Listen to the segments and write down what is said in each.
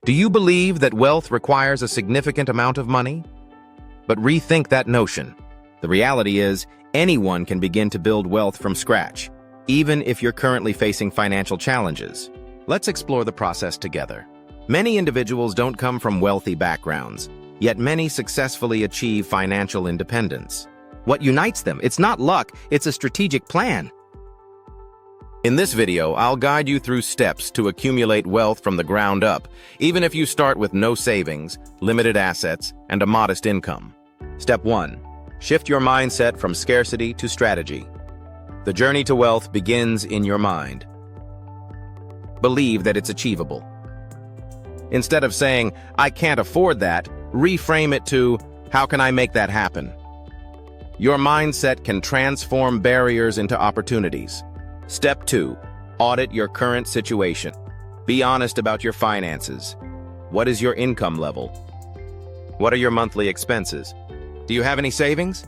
Do you believe that wealth requires a significant amount of money? But rethink that notion. The reality is, anyone can begin to build wealth from scratch, even if you're currently facing financial challenges. Let's explore the process together. Many individuals don't come from wealthy backgrounds, yet many successfully achieve financial independence. What unites them? It's not luck, it's a strategic plan. In this video, I'll guide you through steps to accumulate wealth from the ground up, even if you start with no savings, limited assets, and a modest income. Step 1. Shift your mindset from scarcity to strategy. The journey to wealth begins in your mind. Believe that it's achievable. Instead of saying, "I can't afford that," reframe it to, "How can I make that happen?" Your mindset can transform barriers into opportunities. Step 2. Audit your current situation. Be honest about your finances. What is your income level? What are your monthly expenses? Do you have any savings?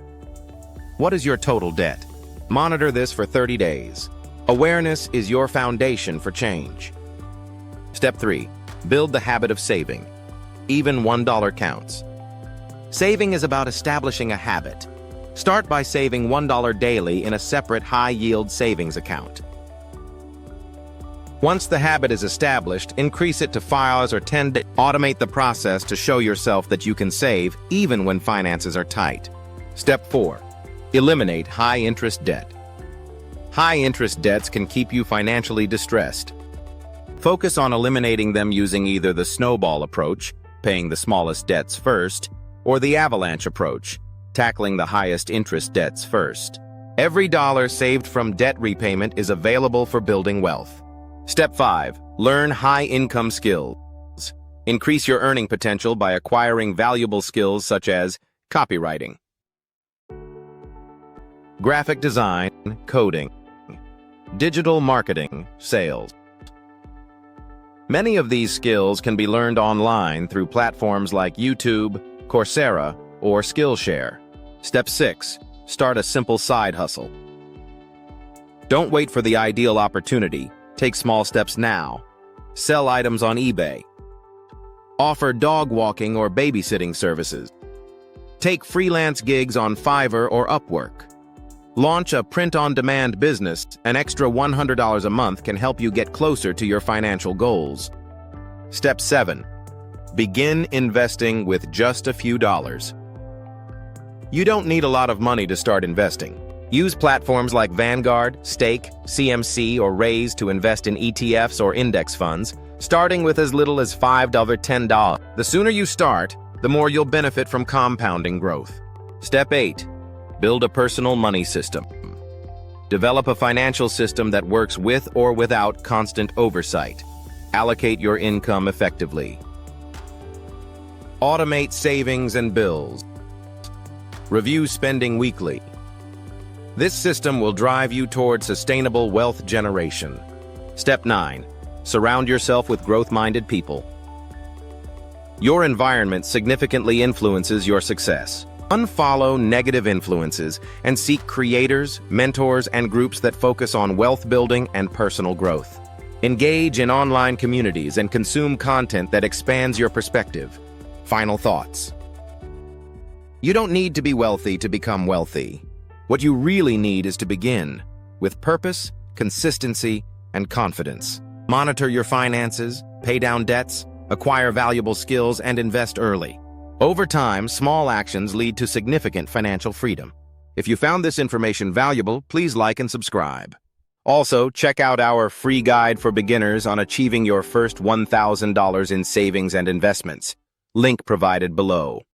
What is your total debt? Monitor this for 30 days. Awareness is your foundation for change. Step 3. Build the habit of saving. Even $1 counts. Saving is about establishing a habit. Start by saving $1 daily in a separate high-yield savings account. Once the habit is established, increase it to 5 or 10 days. Automate the process to show yourself that you can save even when finances are tight. Step 4. Eliminate high-interest debt. High-interest debts can keep you financially distressed. Focus on eliminating them using either the snowball approach, paying the smallest debts first, or the avalanche approach, tackling the highest interest debts first. Every dollar saved from debt repayment is available for building wealth. Step 5. Learn high-income skills. Increase your earning potential by acquiring valuable skills such as copywriting, graphic design, coding, digital marketing, sales. Many of these skills can be learned online through platforms like YouTube, Coursera, or Skillshare. Step 6. Start a simple side hustle. Don't wait for the ideal opportunity. Take small steps now. Sell items on eBay. Offer dog walking or babysitting services. Take freelance gigs on Fiverr or Upwork. Launch a print-on-demand business. An extra $100 a month can help you get closer to your financial goals. Step 7. Begin investing with just a few dollars. You don't need a lot of money to start investing. Use platforms like Vanguard, Stake, CMC, or Raise to invest in ETFs or index funds, starting with as little as $5 or $10. The sooner you start, the more you'll benefit from compounding growth. Step 8. Build a personal money system. Develop a financial system that works with or without constant oversight. Allocate your income effectively. Automate savings and bills. Review spending weekly. This system will drive you toward sustainable wealth generation. Step 9. Surround yourself with growth-minded people. Your environment significantly influences your success. Unfollow negative influences and seek creators, mentors, and groups that focus on wealth building and personal growth. Engage in online communities and consume content that expands your perspective. Final thoughts. You don't need to be wealthy to become wealthy. What you really need is to begin with purpose, consistency, and confidence. Monitor your finances, pay down debts, acquire valuable skills, and invest early. Over time, small actions lead to significant financial freedom. If you found this information valuable, please like and subscribe. Also, check out our free guide for beginners on achieving your first $1,000 in savings and investments. Link provided below.